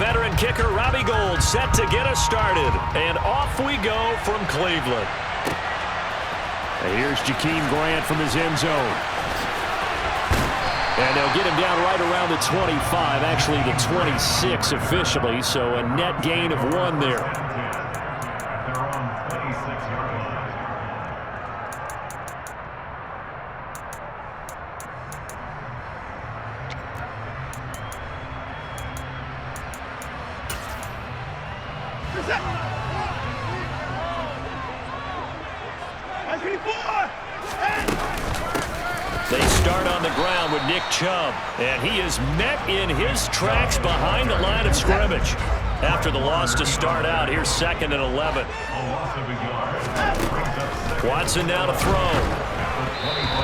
veteran kicker Robbie Gould set to get us started. And off we go from Cleveland. And here's Jakeem Grant from his end zone. And they'll get him down right around the 25, actually the 26 officially, so a net gain of 1 there. They start on the ground with Nick Chubb, and he is met in his tracks behind the line of scrimmage. After the loss to start out, here's 2nd and 11. Watson now to throw.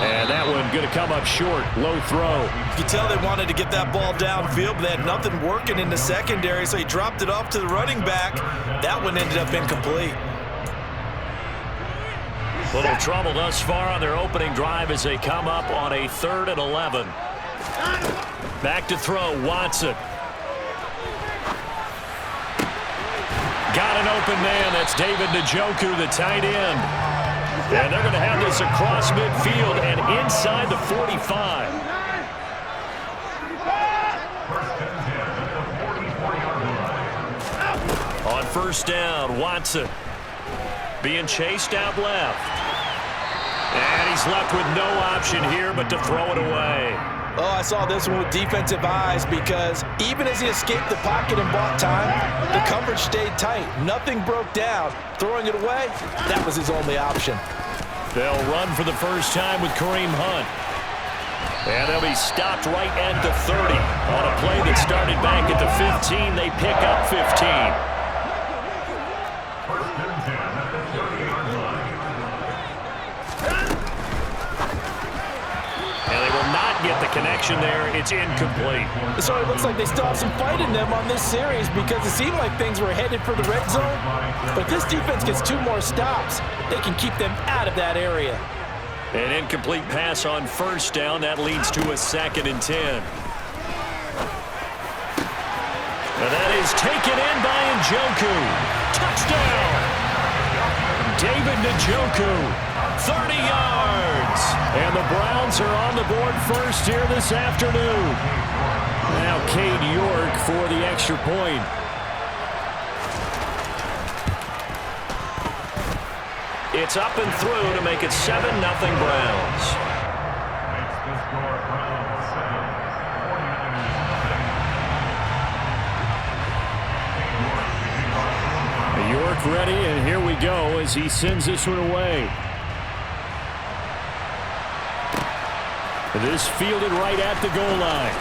And that one going to come up short. Low throw. You can tell they wanted to get that ball downfield, but they had nothing working in the secondary, so he dropped it off to the running back. That one ended up incomplete. Little trouble thus far on their opening drive as they come up on a 3rd and 11. Back to throw, Watson. Got an open man. That's David Njoku, the tight end. And they're going to have this across midfield and inside the 45. On 1st down, Watson being chased out left. And he's left with no option here but to throw it away. Oh, I saw this one with defensive eyes because even as he escaped the pocket and bought time, the coverage stayed tight. Nothing broke down. Throwing it away, that was his only option. They'll run for the first time with Kareem Hunt. And they'll be stopped right at the 30. On a play that started back at the 15, they pick up 15. Get the connection there. It's incomplete. So it looks like they still have some fight in them on this series because it seemed like things were headed for the red zone. But if this defense gets 2 more stops, they can keep them out of that area. An incomplete pass on 1st down. That leads to a 2nd and 10. And that is taken in by Njoku. Touchdown! David Njoku. 30 yards. And the Browns are on the board first here this afternoon. Now Cade York for the extra point. It's up and through to make it 7-0 Browns. York ready, and here we go as he sends this one away. This fielded right at the goal line.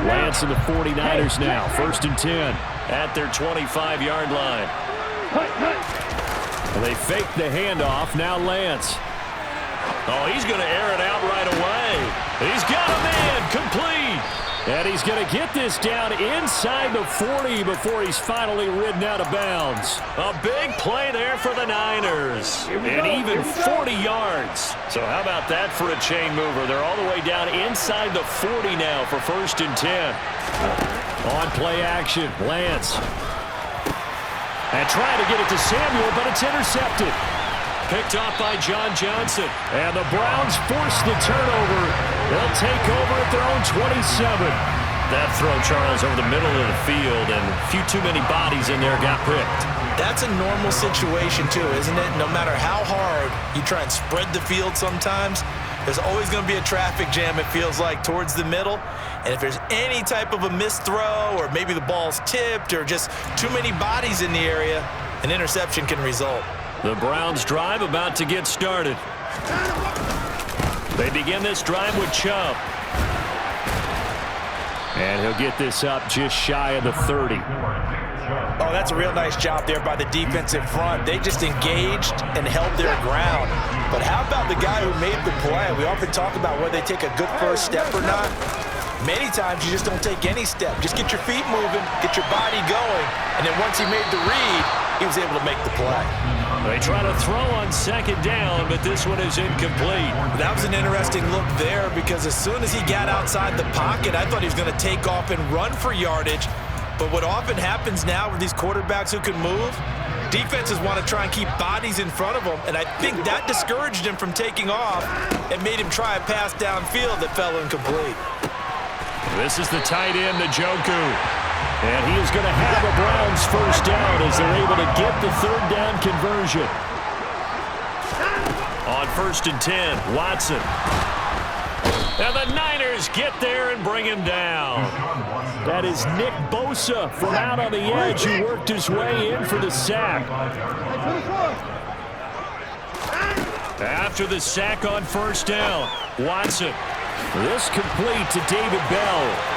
Lance and the 49ers now. 1st and 10 at their 25-yard line. And they fake the handoff. Now Lance. Oh, he's going to air it out right away. He's got a man. Complete. And he's going to get this down inside the 40 before he's finally ridden out of bounds. A big play there for the Niners. And even 40 yards. So how about that for a chain mover? They're all the way down inside the 40 now for 1st and 10. On play action, Lance. And trying to get it to Samuel, but it's intercepted. Picked off by John Johnson. And the Browns force the turnover. They'll take over at their own 27. That throw, Charles, over the middle of the field, and a few too many bodies in there got picked. That's a normal situation, too, isn't it? No matter how hard you try and spread the field sometimes, there's always going to be a traffic jam, it feels like, towards the middle. And if there's any type of a missed throw, or maybe the ball's tipped, or just too many bodies in the area, an interception can result. The Browns drive about to get started. They begin this drive with Chubb. And he'll get this up just shy of the 30. Oh, that's a real nice job there by the defensive front. They just engaged and held their ground. But how about the guy who made the play? We often talk about whether they take a good first step or not. Many times you just don't take any step. Just get your feet moving, get your body going, and then once he made the read, he was able to make the play. They try to throw on second down, but this one is incomplete. That was an interesting look there because as soon as he got outside the pocket, I thought he was going to take off and run for yardage. But what often happens now with these quarterbacks who can move, defenses want to try and keep bodies in front of them, and I think that discouraged him from taking off and made him try a pass downfield that fell incomplete. This is the tight end, Njoku. And he is going to have a Browns first down as they're able to get the third down conversion. On 1st and 10, Watson. And the Niners get there and bring him down. That is Nick Bosa from out on the edge who worked his way in for the sack. After the sack on 1st down, Watson. This complete to David Bell.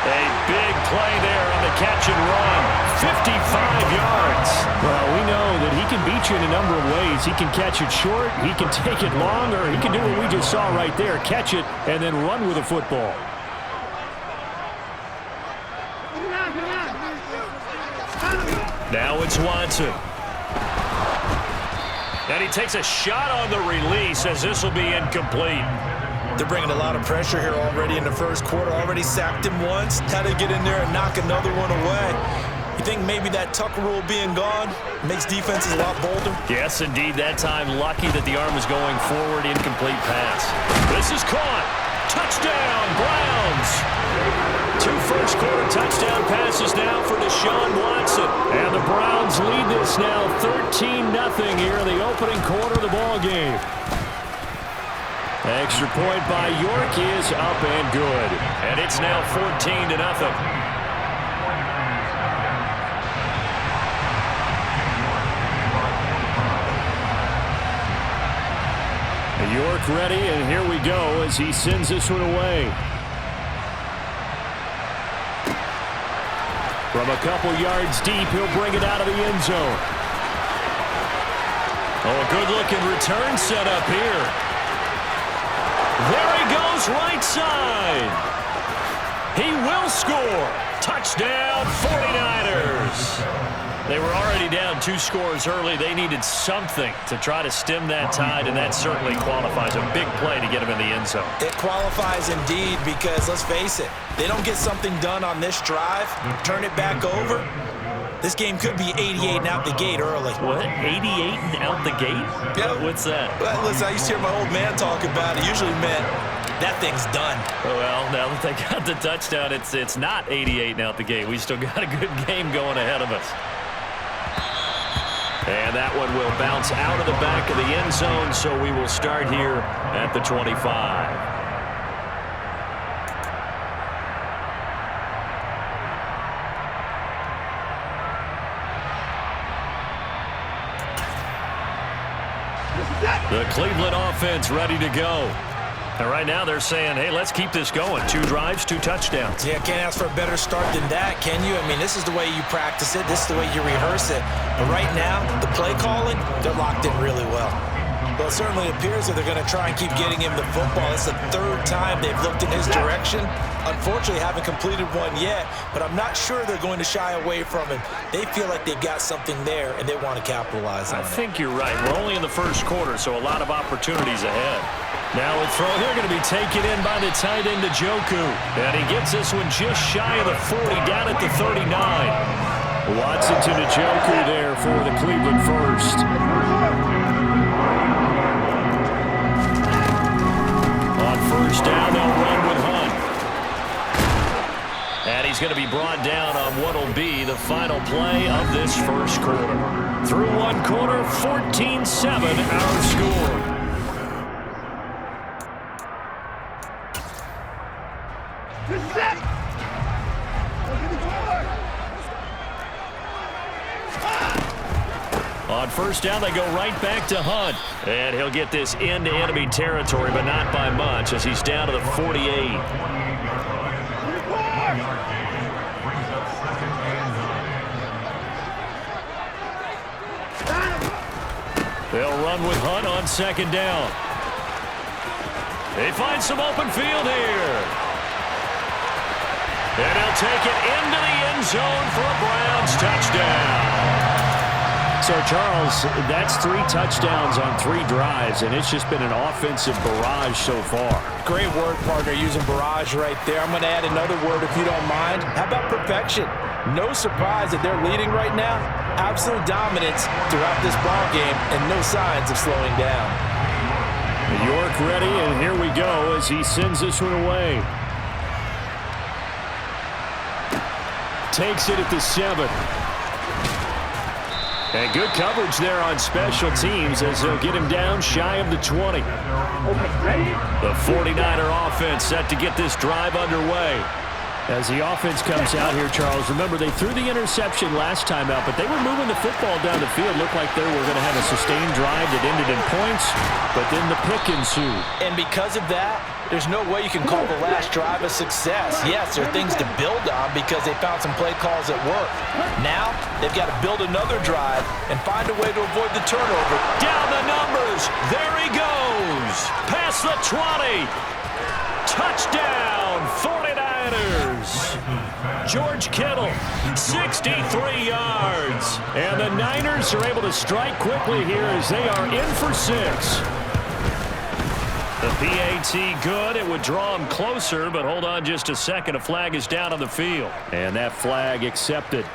A big play there on the catch and run. 55 yards. Well, we know that he can beat you in a number of ways. He can catch it short, he can take it long, or he can do what we just saw right there, catch it and then run with the football. Now it's Watson. And he takes a shot on the release as this will be incomplete. They're bringing a lot of pressure here already in the first quarter. Already sacked him once. Had to get in there and knock another one away. You think maybe that Tucker rule being gone makes defenses a lot bolder? Yes, indeed. That time, lucky that the arm was going forward. Incomplete pass. This is caught. Touchdown, Browns. 2 first-quarter touchdown passes now for Deshaun Watson. And the Browns lead this now 13-0 here in the opening quarter of the ballgame. Extra point by York is up and good. And it's now 14-0. York ready, and here we go as he sends this one away. From a couple yards deep, he'll bring it out of the end zone. Oh, a good-looking return set up here. There he goes, right side. He will score. Touchdown, 49ers. They were already down 2 scores early. They needed something to try to stem that tide, and that certainly qualifies. A big play to get him in the end zone. It qualifies indeed because, let's face it, they don't get something done on this drive, turn it back over, this game could be 88 and out the gate early. What? 88 and out the gate? Yeah. What's that? Well, listen, I used to hear my old man talk about it. Usually meant that thing's done. Well, now that they got the touchdown, it's not 88 and out the gate. We still got a good game going ahead of us. And that one will bounce out of the back of the end zone, so we will start here at the 25. The Cleveland offense ready to go. And right now they're saying, hey, let's keep this going. 2 drives, 2 touchdowns. Yeah, can't ask for a better start than that, can you? I mean, this is the way you practice it. This is the way you rehearse it. But right now, the play calling, they're locked in really well. Well, it certainly appears that they're going to try and keep getting him the football. It's the 3rd time they've looked in his direction. Unfortunately, haven't completed one yet, but I'm not sure they're going to shy away from him. They feel like they've got something there, and they want to capitalize on it. I think you're right. We're only in the first quarter, so a lot of opportunities ahead. Now a throw here going to be taken in by the tight end, Njoku. And he gets this one just shy of the 40, down at the 39. Watson to Njoku there for the Cleveland first. On first down, they'll run with Hunt. And he's going to be brought down on what will be the final play of this first quarter. Through 1 quarter, 14-7 our score. On first down, they go right back to Hunt. And he'll get this into enemy territory, but not by much as he's down to the 48. They'll run with Hunt on second down. They find some open field here. And he'll take it into the end zone for a Browns touchdown. So, Charles, that's 3 touchdowns on 3 drives, and it's just been an offensive barrage so far. Great word, partner, using barrage right there. I'm going to add another word if you don't mind. How about perfection? No surprise that they're leading right now. Absolute dominance throughout this ball game and no signs of slowing down. York ready, and here we go as he sends this one away. Takes it at the 7. And good coverage there on special teams as they'll get him down shy of the 20. The 49er offense set to get this drive underway. As the offense comes out here, Charles, remember they threw the interception last time out, but they were moving the football down the field. Looked like they were going to have a sustained drive that ended in points, but then the pick ensued. And because of that, there's no way you can call the last drive a success. Yes, there are things to build on because they found some play calls that work. Now, they've got to build another drive and find a way to avoid the turnover. Down the numbers. There he goes. Past the 20. Touchdown, 49ers. George Kittle, 63 yards. And the Niners are able to strike quickly here as they are in for 6. The PAT good. It would draw him closer, but hold on just a second. A flag is down on the field. And that flag accepted.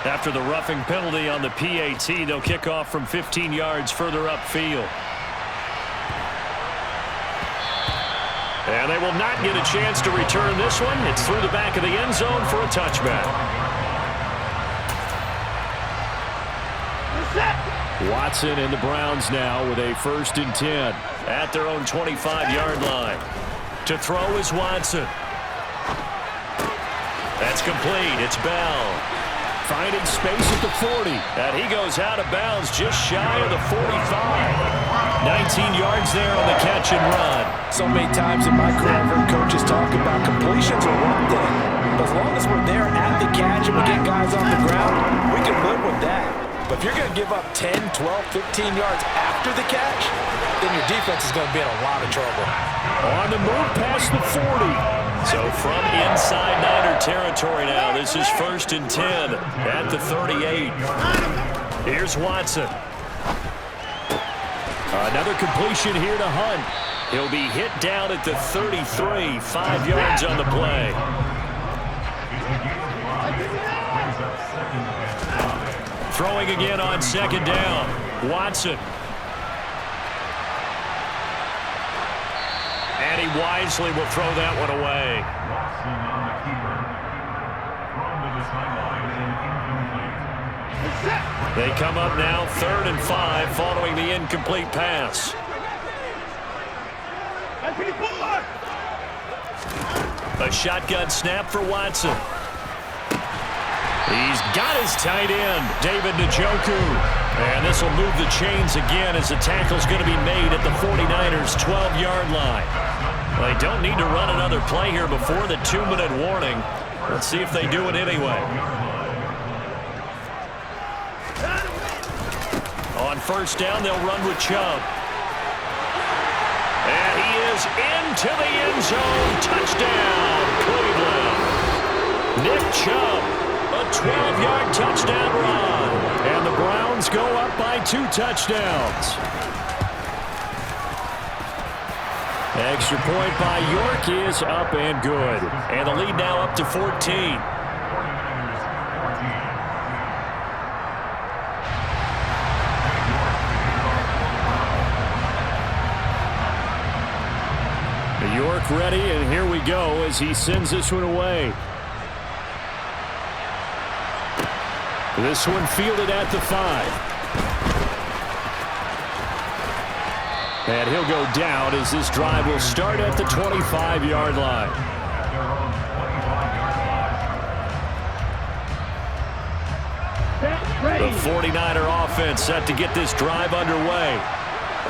After the roughing penalty on the PAT, they'll kick off from 15 yards further upfield. And they will not get a chance to return this one. It's through the back of the end zone for a touchback. Watson and the Browns now with a 1st and 10. At their own 25-yard line. To throw is Watson. That's complete. It's Bell. Finding space at the 40. And he goes out of bounds just shy of the 45. 19 yards there on the catch and run. So many times in my career, I've heard coaches talk about completions are one thing. But as long as we're there at the catch and we get guys on the ground, we can live with that. But if you're going to give up 10, 12, 15 yards after the catch, then your defense is going to be in a lot of trouble. On the move past the 40. So from inside Niner territory now, this is 1st and 10 at the 38. Here's Watson. Another completion here to Hunt. He'll be hit down at the 33, 5 yards on the play. Throwing again on 2nd down. Watson. And he wisely will throw that one away. They come up now 3rd and 5 following the incomplete pass. A shotgun snap for Watson. He's got his tight end, David Njoku. And this will move the chains again as the tackle's going to be made at the 49ers' 12-yard line. They don't need to run another play here before the 2-minute warning. Let's see if they do it anyway. On 1st down, they'll run with Chubb. And he is into the end zone. Touchdown, Cleveland. Nick Chubb, a 12-yard touchdown run. And the Browns go up by 2 touchdowns. Extra point by York is up and good. And the lead now up to 14. York ready, and here we go as he sends this one away. This one fielded at the 5. And he'll go down as this drive will start at the 25-yard line. The 49er offense set to get this drive underway.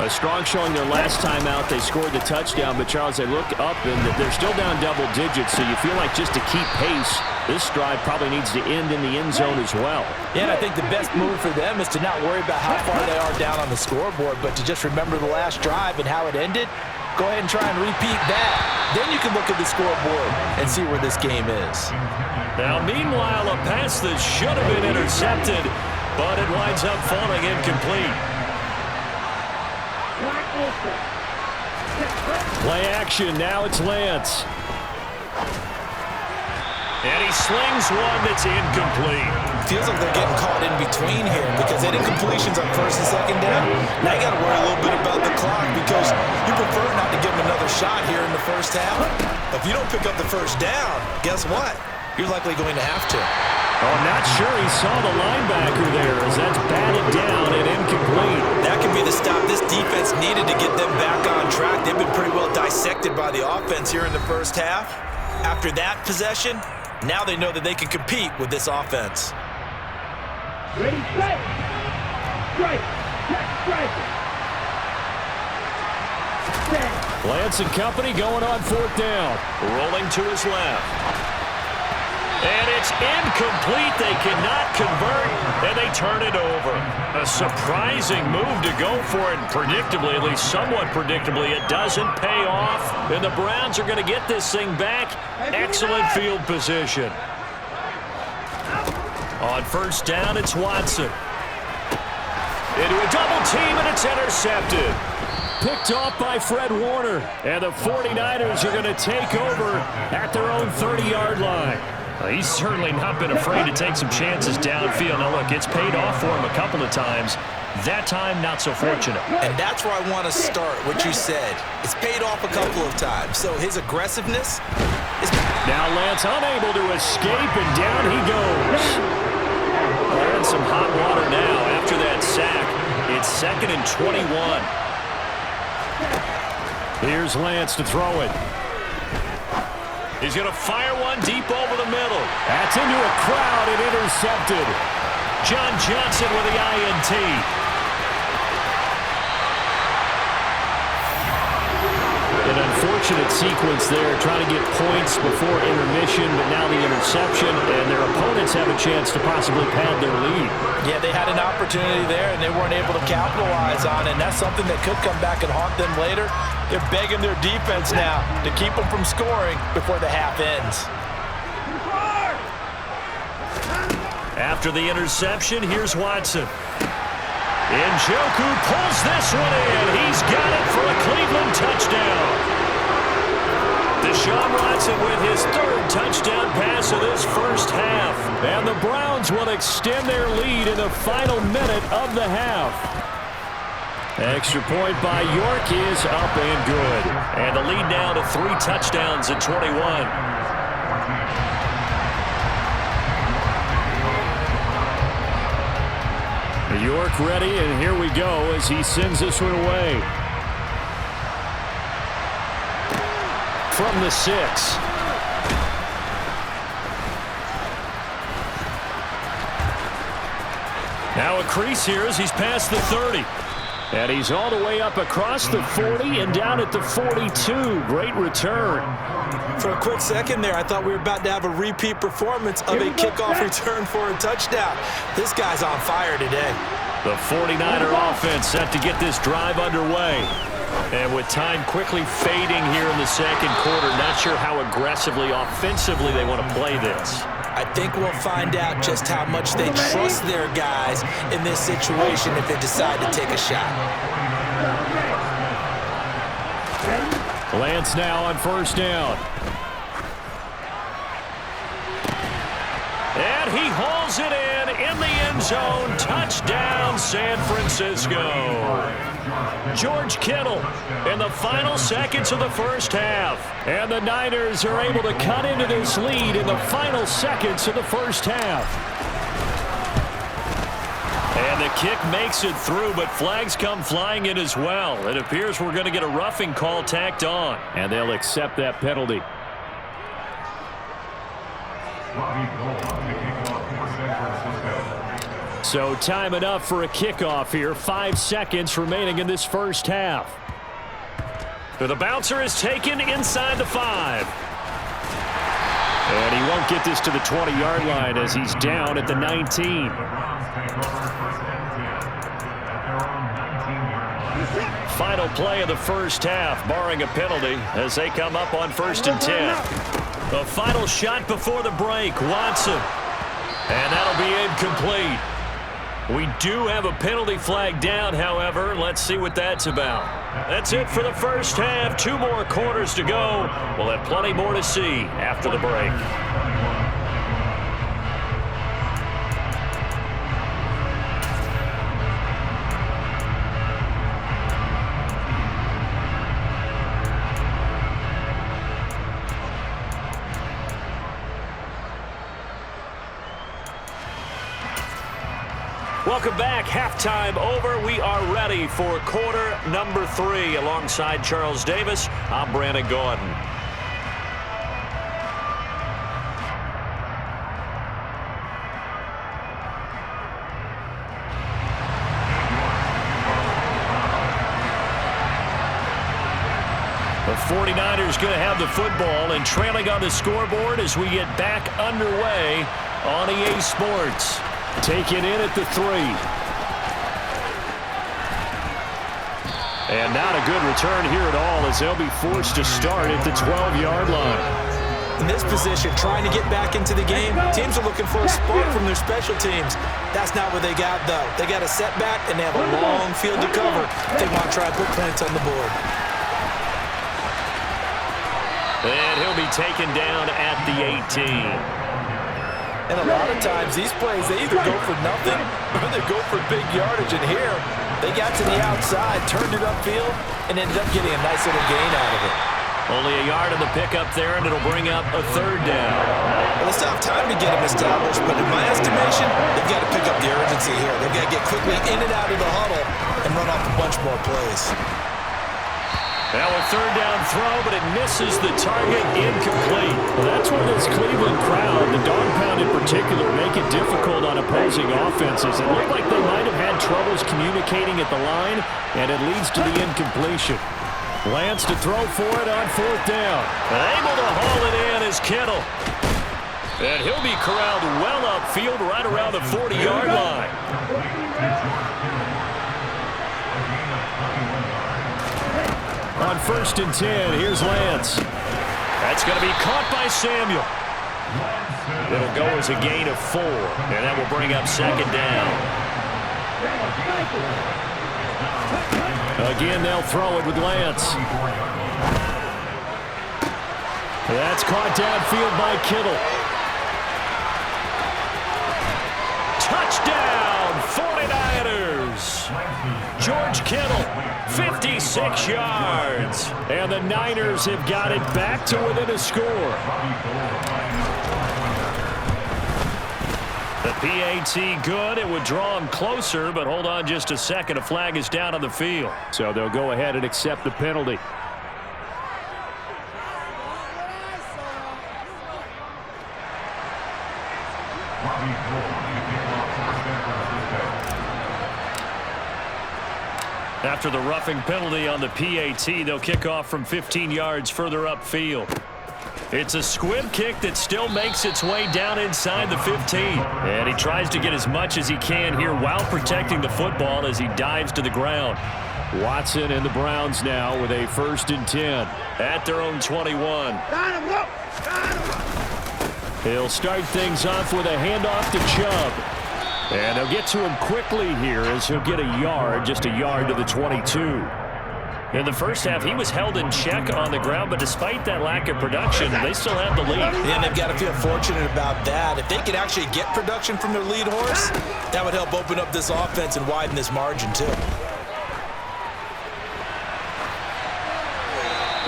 A strong showing their last time out. They scored the touchdown, but Charles, they look up and they're still down double digits, so you feel like just to keep pace, this drive probably needs to end in the end zone as well. Yeah, and I think the best move for them is to not worry about how far they are down on the scoreboard, but to just remember the last drive and how it ended. Go ahead and try and repeat that. Then you can look at the scoreboard and see where this game is. Now, meanwhile, a pass that should have been intercepted, but it winds up falling incomplete. Play action. Now it's Lance. And he slings one that's incomplete. Feels like they're getting caught in between here because they did completions on first and second down. Now you got to worry a little bit about the clock because you prefer not to give them another shot here in the first half. If you don't pick up the first down, guess what? You're likely going to have to. Oh, not sure he saw the linebacker there as that's batted down and incomplete. That could be the stop this defense needed to get them back on track. They've been pretty well dissected by the offense here in the first half. After that possession, now they know that they can compete with this offense. Ready, set. Strike. Check, strike. Set. Lance and company going on fourth down. Rolling to his left. And it's incomplete. They cannot convert, and they turn it over. A surprising move to go for it, and predictably, at least somewhat predictably, it doesn't pay off. And the Browns are going to get this thing back. Excellent field position. On first down, it's Watson. Into a double team, and it's intercepted. Picked off by Fred Warner. And the 49ers are going to take over at their own 30-yard line. He's certainly not been afraid to take some chances downfield. Now, look, it's paid off for him a couple of times. That time, not so fortunate. And that's where I want to start, what you said. It's paid off a couple of times. So his aggressiveness is... Now Lance unable to escape, and down he goes. They're in some hot water now after that sack. It's 2nd and 21. Here's Lance to throw it. He's going to fire one deep over the middle. That's into a crowd and intercepted. John Johnson with the INT. An unfortunate sequence there, trying to get points before intermission, but now the interception, and their opponents have a chance to possibly pad their lead. Yeah, they had an opportunity there, and they weren't able to capitalize on it, and that's something that could come back and haunt them later. They're begging their defense now to keep them from scoring before the half ends. After the interception, here's Watson. Njoku pulls this one in. He's got it for a Cleveland touchdown. Deshaun Watson with his 3rd touchdown pass of this first half. And the Browns will extend their lead in the final minute of the half. Extra point by York is up and good. And the lead now to 3 touchdowns at 21. York ready, and here we go as he sends this one away. From the 6. Now a crease here as he's past the 30. And he's all the way up across the 40 and down at the 42. Great return. For a quick second there, I thought we were about to have a repeat performance of a kickoff return for a touchdown. This guy's on fire today. The 49er offense set to get this drive underway. And with time quickly fading here in the second quarter, not sure how aggressively, offensively they want to play this. I think we'll find out just how much they trust their guys in this situation if they decide to take a shot. Lance now on first down. And he hauls it in the end zone. Touchdown, San Francisco. George Kittle in the final seconds of the first half. And the Niners are able to cut into this lead in the final seconds of the first half. And the kick makes it through, but flags come flying in as well. It appears we're going to get a roughing call tacked on. And they'll accept that penalty. So time enough for a kickoff here. 5 seconds remaining in this first half. The bouncer is taken inside the 5. And he won't get this to the 20-yard line as he's down at the 19. Final play of the first half, barring a penalty, as they come up on 1st and 10. The final shot before the break, Watson. And that'll be incomplete. We do have a penalty flag down, however. Let's see what that's about. That's it for the first half. 2 more quarters to go. We'll have plenty more to see after the break. Welcome back. Halftime over. We are ready for quarter number 3. Alongside Charles Davis, I'm Brandon Gordon. The 49ers going to have the football and trailing on the scoreboard as we get back underway on EA Sports. Taken in at the 3. And not a good return here at all as they'll be forced to start at the 12-yard line. In this position, trying to get back into the game, teams are looking for a spark from their special teams. That's not what they got, though. They got a setback, and they have a long field to cover if they want to try to put points on the board. And he'll be taken down at the 18. And a lot of times, these plays, they either go for nothing or they go for big yardage. And here, they got to the outside, turned it upfield, and ended up getting a nice little gain out of it. Only a yard on the pickup there, and it'll bring up a 3rd down. Well, they still have time to get him established, but in my estimation, they've got to pick up the urgency here. They've got to get quickly in and out of the huddle and run off a bunch more plays. Now a 3rd down throw, but it misses the target, incomplete. Well, that's where this Cleveland crowd, the dog pound in particular, make it difficult on opposing offenses. It looked like they might have had troubles communicating at the line, and it leads to the incompletion. Lance to throw for it on 4th down. Able to haul it in is Kittle. And he'll be corralled well upfield right around the 40-yard line. On 1st and 10, here's Lance. That's going to be caught by Samuel. It'll go as a gain of 4, and that will bring up 2nd down. Again, they'll throw it with Lance. That's caught downfield by Kittle. Touchdown, 49ers! George Kittle, 56 yards. And the Niners have got it back to within a score. The PAT good. It would draw them closer, but hold on just a second. A flag is down on the field. So they'll go ahead and accept the penalty. After the roughing penalty on the PAT, they'll kick off from 15 yards further upfield. It's a squib kick that still makes its way down inside the 15. And he tries to get as much as he can here while protecting the football as he dives to the ground. Watson and the Browns now with a 1st and 10 at their own 21. He'll start things off with a handoff to Chubb. And they'll get to him quickly here as he'll get a yard, just a yard to the 22. In the first half, he was held in check on the ground, but despite that lack of production, they still have the lead. Yeah, and they've got to feel fortunate about that. If they could actually get production from their lead horse, that would help open up this offense and widen this margin, too.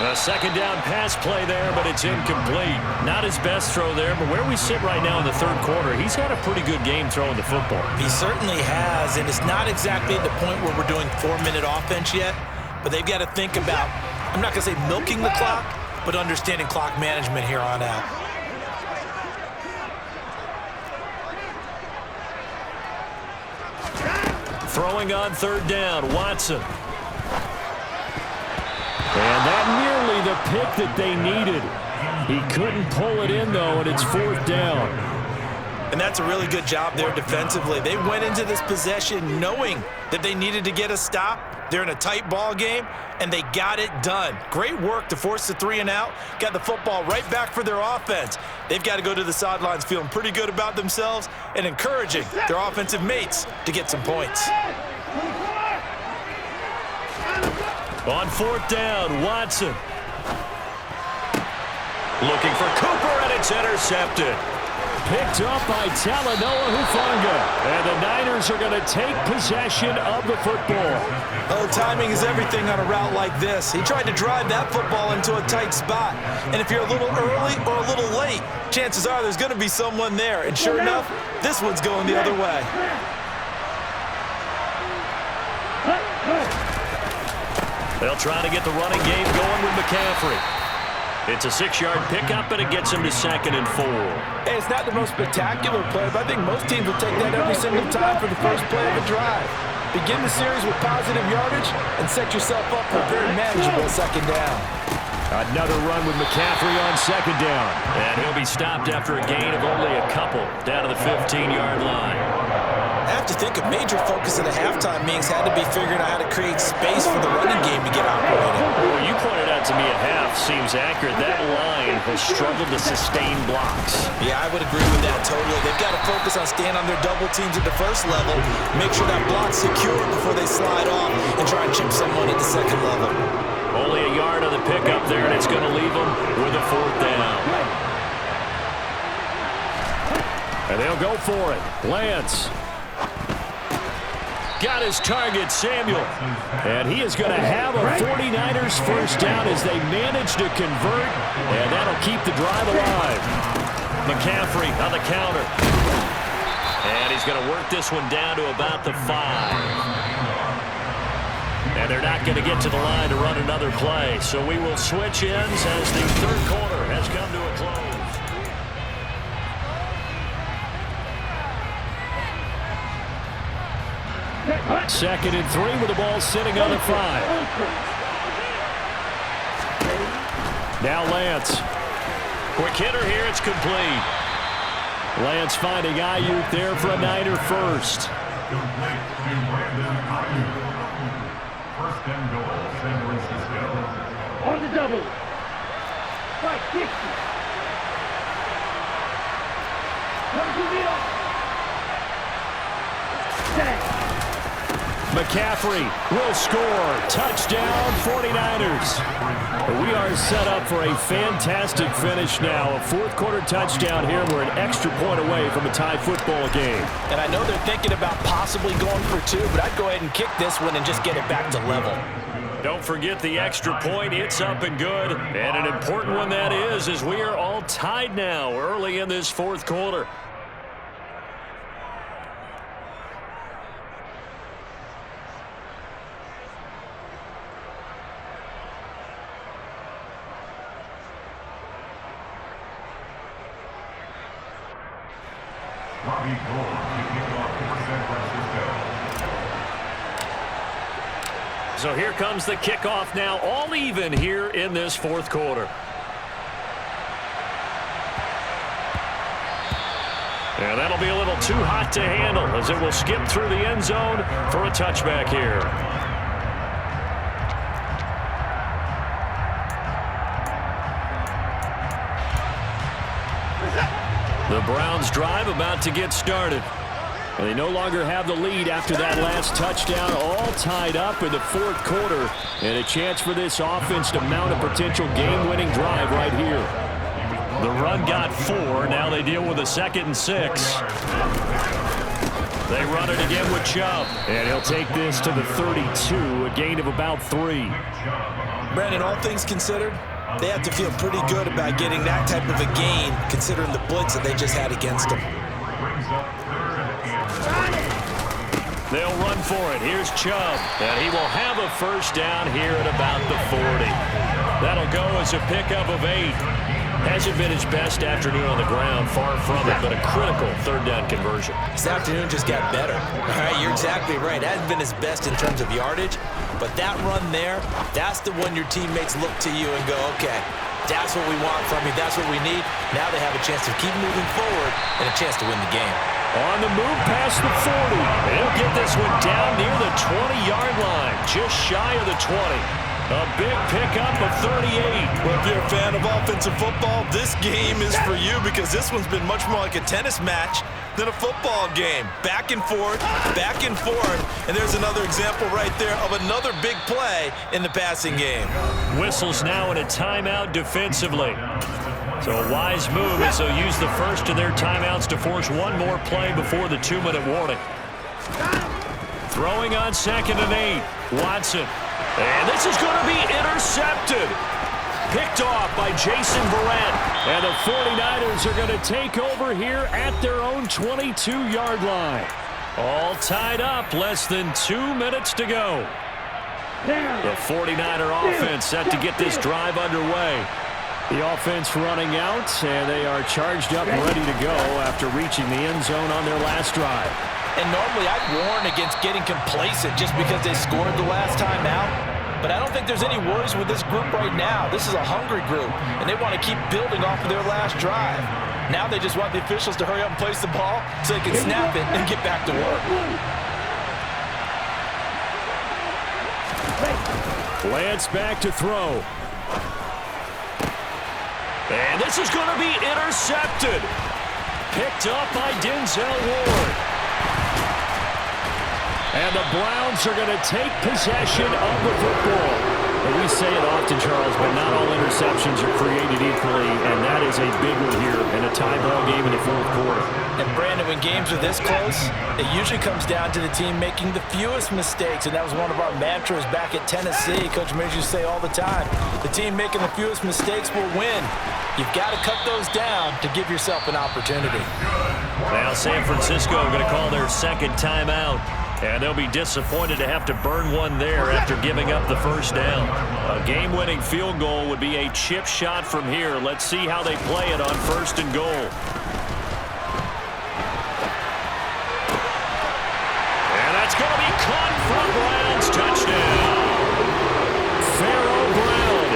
A 2nd down pass play there, but it's incomplete. Not his best throw there, but where we sit right now in the 3rd quarter, he's had a pretty good game throwing the football. He certainly has, and it's not exactly at the point where we're doing 4-minute offense yet, but they've got to think about, I'm not going to say milking the clock, but understanding clock management here on out. Throwing on third down, Watson. And that nearly the pick that they needed. He couldn't pull it in, though, and it's fourth down. And that's a really good job there defensively. They went into this possession knowing that they needed to get a stop. They're in a tight ball game, and they got it done. Great work to force the 3 and out. Got the football right back for their offense. They've got to go to the sidelines feeling pretty good about themselves and encouraging their offensive mates to get some points. On fourth down, Watson. Looking for Cooper, and it's intercepted. Picked up by Talanoa Hufanga. And the Niners are going to take possession of the football. Oh, timing is everything on a route like this. He tried to drive that football into a tight spot. And if you're a little early or a little late, chances are there's going to be someone there. And sure enough, this one's going the other way. They'll try to get the running game going with McCaffrey. It's a 6-yard pickup, and it gets him to 2nd and 4. Hey, it's not the most spectacular play, but I think most teams will take that every single time for the first play of a drive. Begin the series with positive yardage and set yourself up for a very manageable 2nd down. Another run with McCaffrey on 2nd down. And he'll be stopped after a gain of only a couple down to the 15-yard line. I have to think a major focus of the halftime meetings had to be figuring out how to create space for the running game to get operating. Well, you pointed out to me at half seems accurate. That line has struggled to sustain blocks. Yeah, I would agree with that totally. They've got to focus on staying on their double teams at the first level, make sure that block's secure before they slide off, and try and chip someone at the 2nd level. Only a yard on the pickup there, and it's going to leave them with a 4th down. And they'll go for it. Lance. Got his target, Samuel. And he is going to have a 49ers first down as they manage to convert, and that'll keep the drive alive. McCaffrey on the counter. And he's going to work this one down to about the 5. And they're not going to get to the line to run another play. So we will switch ends as the 3rd quarter has come to a close. Second and 3 with the ball sitting on the 5. Now Lance. Quick hitter here, it's complete. Lance finding Ayuk there for a Niner first. First and goal, San Francisco. On the double. 560. Come to the off. McCaffrey will score. Touchdown, 49ers. We are set up for a fantastic finish now. A 4th quarter touchdown here. We're an extra point away from a tie football game. And I know they're thinking about possibly going for 2, but I'd go ahead and kick this one and just get it back to level. Don't forget the extra point. It's up and good. And an important one that is, as we are all tied now early in this 4th quarter. So here comes the kickoff now, all even here in this 4th quarter. And that'll be a little too hot to handle as it will skip through the end zone for a touchback here. The Browns drive about to get started. And they no longer have the lead after that last touchdown, all tied up in the 4th quarter. And a chance for this offense to mount a potential game-winning drive right here. The run got 4. Now they deal with a 2nd and 6. They run it again with Chubb. And he'll take this to the 32, a gain of about 3. Brandon, all things considered, they have to feel pretty good about getting that type of a gain, considering the blitz that they just had against them. They'll run for it. Here's Chubb. And he will have a first down here at about the 40. That'll go as a pickup of 8. Hasn't been his best afternoon on the ground, far from it, but a critical third down conversion. This afternoon just got better. All right, you're exactly right. It hasn't been his best in terms of yardage, but that run there, that's the one your teammates look to you and go, okay, that's what we want from you. That's what we need. Now they have a chance to keep moving forward and a chance to win the game. On the move past the 40. He'll get this one down near the 20-yard line, just shy of the 20. A big pickup of 38. Well, if you're a fan of offensive football, this game is for you because this one's been much more like a tennis match than a football game. Back and forth, and there's another example right there of another big play in the passing game. Whistles now in a timeout defensively. So a wise move as they'll use the first of their timeouts to force one more play before the 2-minute warning. Throwing on 2nd and 8. Watson. And this is going to be intercepted. Picked off by Jason Verrett. And the 49ers are going to take over here at their own 22-yard line. All tied up, less than 2 minutes to go. The 49er offense set to get this drive underway. The offense running out, and they are charged up and ready to go after reaching the end zone on their last drive. And normally I'd warn against getting complacent just because they scored the last time out. But I don't think there's any worries with this group right now. This is a hungry group, and they want to keep building off of their last drive. Now they just want the officials to hurry up and place the ball so they can snap it and get back to work. Lance back to throw. And this is going to be intercepted. Picked up by Denzel Ward. And the Browns are going to take possession of the football. And we say it often, Charles, but not all interceptions are created equally, and that is a big one here in a tie ball game in the fourth quarter. And, Brandon, when games are this close, it usually comes down to the team making the fewest mistakes, and that was one of our mantras back at Tennessee. Coach Mears used to say all the time, the team making the fewest mistakes will win. You've got to cut those down to give yourself an opportunity. Now San Francisco going to call their second timeout. And they'll be disappointed to have to burn one there after giving up the first down. A game-winning field goal would be a chip shot from here. Let's see how they play it on 1st and goal. And that's going to be caught for Browns. Touchdown. Pharaoh Brown.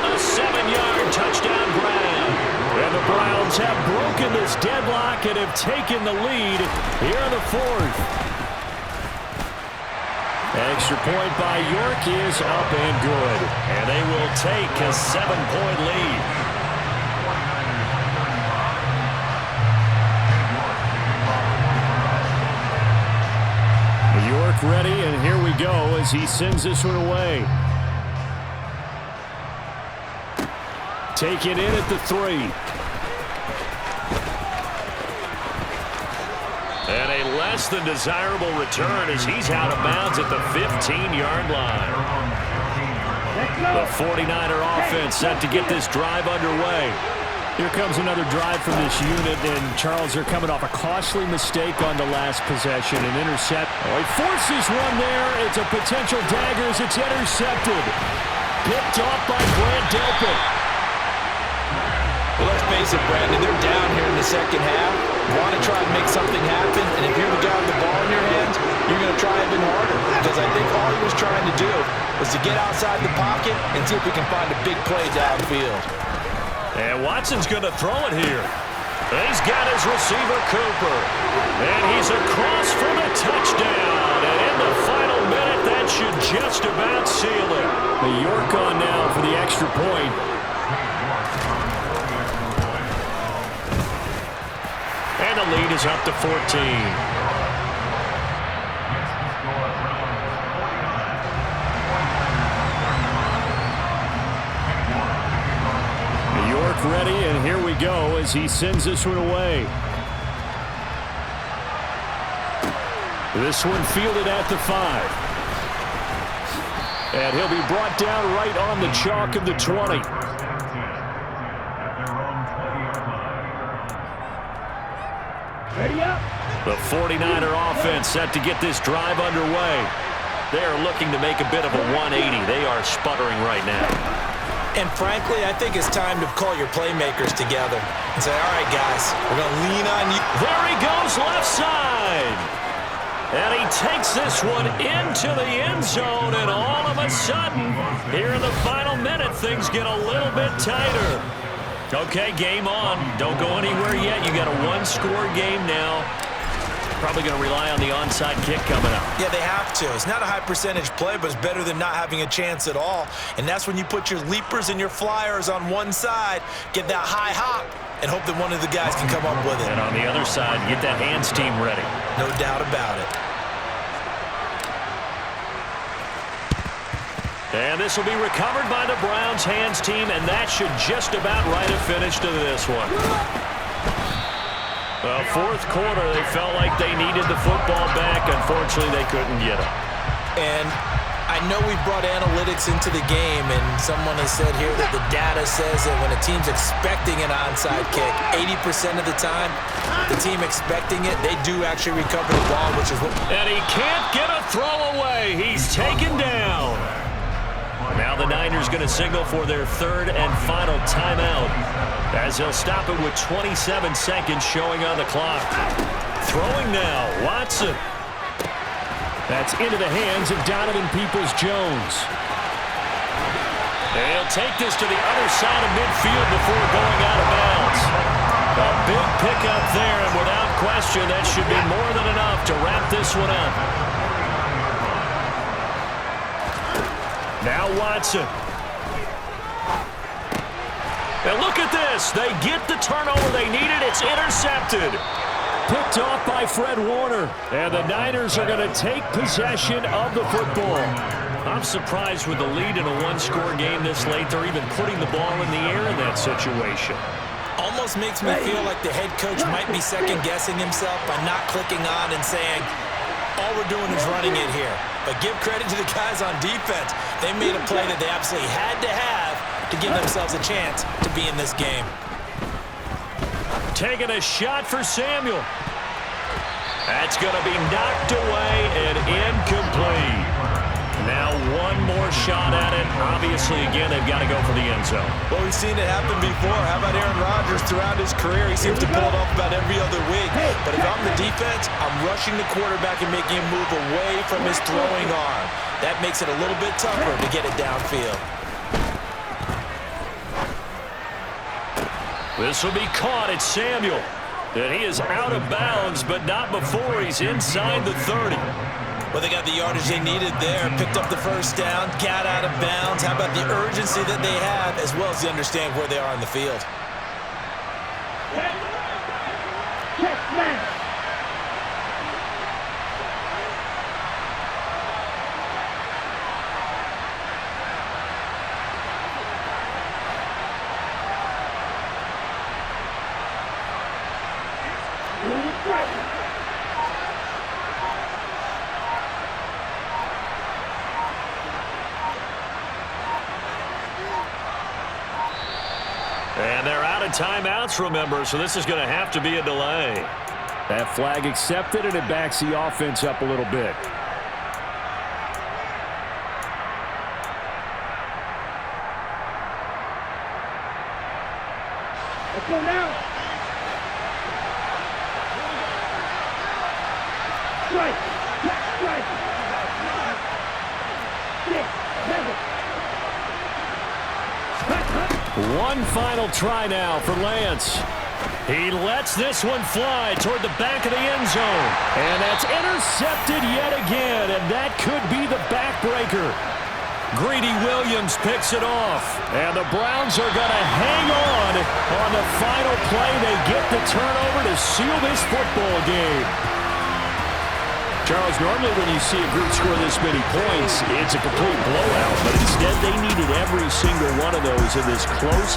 A 7-yard touchdown Brown. And the Browns have broken this deadlock and have taken the lead here in the fourth. Extra point by York is up and good. And they will take a 7-point lead. York ready, and here we go as he sends this one away. Taken in at the 3. And a less than desirable return as he's out of bounds at the 15-yard line. The 49er offense set to get this drive underway. Here comes another drive from this unit, and Charles, they're coming off a costly mistake on the last possession, an intercept. Oh, he forces one there. It's a potential dagger as it's intercepted. Picked off by Grant Delpit. Well, let's face it, Brandon, they're down here in the second half. Want to try and make something happen, and if you're the guy with the ball in your hands, you're going to try even harder. Because I think all he was trying to do was to get outside the pocket and see if we can find a big play downfield. And Watson's going to throw it here. He's got his receiver, Cooper. And he's across for the touchdown. And in the final minute, that should just about seal it. The York on now for the extra point. And the lead is up to 14. Ready, and here we go as he sends this one away. This one fielded at the 5. And he'll be brought down right on the chalk of the 20. Ready up. The 49er offense set to get this drive underway. They are looking to make a bit of a 180. They are sputtering right now. And frankly, I think it's time to call your playmakers together and say, all right, guys, we're going to lean on you. There he goes left side. And he takes this one into the end zone, and all of a sudden, here in the final minute, things get a little bit tighter. Okay, game on. Don't go anywhere yet. You got a one-score game now. Probably going to rely on the onside kick coming up. Yeah, they have to. It's not a high-percentage play, but it's better than not having a chance at all. And that's when you put your leapers and your flyers on one side, get that high hop, and hope that one of the guys can come up with it. And on the other side, get that hands team ready. No doubt about it. And this will be recovered by the Browns hands team, and that should just about write a finish to this one. Well, fourth quarter, they felt like they needed the football back. Unfortunately, they couldn't get it. And I know we've brought analytics into the game, and someone has said here that the data says that when a team's expecting an onside kick, 80% of the time, the team expecting it, they do actually recover the ball, which is what... And he can't get a throw away. He's taken down. Now the Niners going to signal for their third and final timeout as they'll stop it with 27 seconds showing on the clock. Throwing now, Watson. That's into the hands of Donovan Peoples-Jones. They'll take this to the other side of midfield before going out of bounds. A big pickup there, and without question, that should be more than enough to wrap this one up. Now Watson. And look at this. They get the turnover they needed. It's intercepted. Picked off by Fred Warner. And the Niners are going to take possession of the football. I'm surprised with the lead in a one-score game this late. They're even putting the ball in the air in that situation. Almost makes me feel like the head coach might be second-guessing himself by not clicking on and saying, all we're doing is running it here. But give credit to the guys on defense. They made a play that they absolutely had to have to give themselves a chance to be in this game. Taking a shot for Samuel. That's going to be knocked away and incomplete. Now one more shot at it. Obviously, again, they've got to go for the end zone. Well, we've seen it happen before. How about Aaron Rodgers throughout his career? He seems to pull it off about every other week. But if I'm the defense, I'm rushing the quarterback and making him move away from his throwing arm. That makes it a little bit tougher to get it downfield. This will be caught. It's Samuel. And he is out of bounds, but not before he's inside the 30. Well, they got the yardage they needed there, picked up the first down, got out of bounds. How about the urgency that they have, as well as they understand where they are on the field? And they're out of timeouts, remember, so this is going to have to be a delay. That flag accepted, and it backs the offense up a little bit. Let's go now. Strike. Strike. 6, 7. One final try now for Lance. He lets this one fly toward the back of the end zone. And that's intercepted yet again, and that could be the backbreaker. Greedy Williams picks it off. And the Browns are going to hang on the final play. They get the turnover to seal this football game. Charles, normally when you see a group score this many points, it's a complete blowout. But instead, they needed every single one of those in this close,